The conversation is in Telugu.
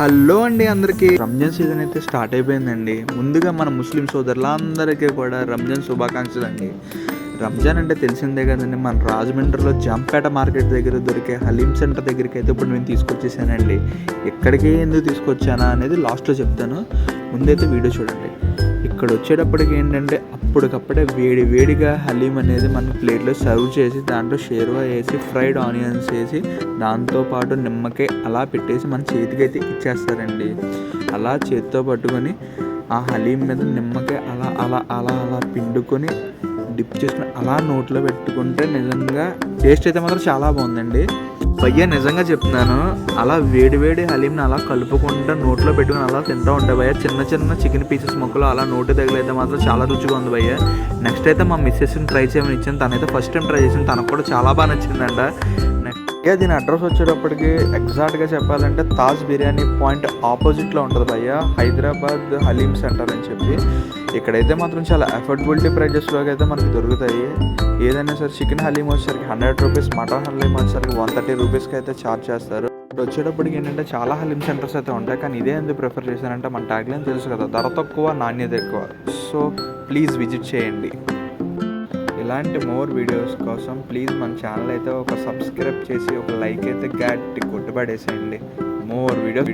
హలో అండి, అందరికీ రంజాన్ సీజన్ అయితే స్టార్ట్ అయిపోయిందండి. ముందుగా మన ముస్లిం సోదరులందరికీ కూడా రంజాన్ శుభాకాంక్షలు అండి. రంజాన్ అంటే తెలిసిందే కదండి. మన రాజమండ్రిలో జంపేట మార్కెట్ దగ్గర దొరికే హలీం సెంటర్ దగ్గరికి అయితే ఇప్పుడు నేను తీసుకొచ్చేసానండి. ఎక్కడికి ఎందుకు తీసుకొచ్చానా అనేది లాస్ట్లో చెప్తాను. ముందైతే వీడియో చూడండి. ఇక్కడ వచ్చేటప్పటికి ఏంటంటే అప్పటికప్పుడే వేడిగా హలీం అనేది మన ప్లేట్లో సర్వ్ చేసి దాంట్లో షేర్వా వేసి ఫ్రైడ్ ఆనియన్స్ వేసి దాంతోపాటు నిమ్మకాయ అలా పెట్టేసి మన చేతికి అయితే ఇచ్చేస్తారండి. అలా చేతితో పట్టుకొని ఆ హలీం మీద నిమ్మకాయ అలా అలా అలా అలా పిండుకొని డిప్ చేసుకుని అలా నోట్లో పెట్టుకుంటే నిజంగా టేస్ట్ అయితే మాత్రం చాలా బాగుందండి. భయ్య నిజంగా చెప్తున్నాను, అలా వేడి హలీంని అలా కలుపుకుంటూ నోట్లో పెట్టుకుని అలా తింటూ ఉంటాయి భయ్య. చిన్న చికెన్ పీసెస్ ముక్కలు అలా నోటి తగిలైతే మాత్రం చాలా రుచిగా ఉంది భయ్య. నెక్స్ట్ అయితే మా మిస్సెస్ని ట్రై చేయమని ఇచ్చాను. తనైతే ఫస్ట్ టైం ట్రై చేసింది, తనకు కూడా చాలా బాగా నచ్చిందంట. దీని అడ్రస్ వచ్చేటప్పటికి ఎగ్జాక్ట్గా చెప్పాలంటే తాజ్ బిర్యానీ పాయింట్ ఆపోజిట్లో ఉంటుంది భయ్య, హైదరాబాద్ హలీం సెంటర్ అని చెప్పి. ఇక్కడైతే మాత్రం చాలా అఫోర్డబిలిటీ ప్రైజెస్లోకి అయితే మనకి దొరుకుతాయి. ఏదైనా సరే చికెన్ హలీం వచ్చేసరికి 100 రూపీస్, మటన్ హలీం వచ్చేసరికి 130 రూపీస్కి అయితే ఛార్జ్ చేస్తారు. ఇప్పుడు వచ్చేటప్పటికి ఏంటంటే చాలా హలీం సెంటర్స్ అయితే ఉంటాయి, కానీ ఇదే ఎందుకు ప్రిఫర్ చేశానంటే మన ట్యాగ్లైన్ తెలుసు కదా, ధర తక్కువ నాణ్యత ఎక్కువ. సో ప్లీజ్ విజిట్ చేయండి. ఇలాంటి మోర్ వీడియోస్ కోసం ప్లీజ్ మన ఛానల్ అయితే ఒక సబ్స్క్రైబ్ చేసి ఒక లైక్ అయితే గట్టి కొట్టుబడేసేయండి. More videos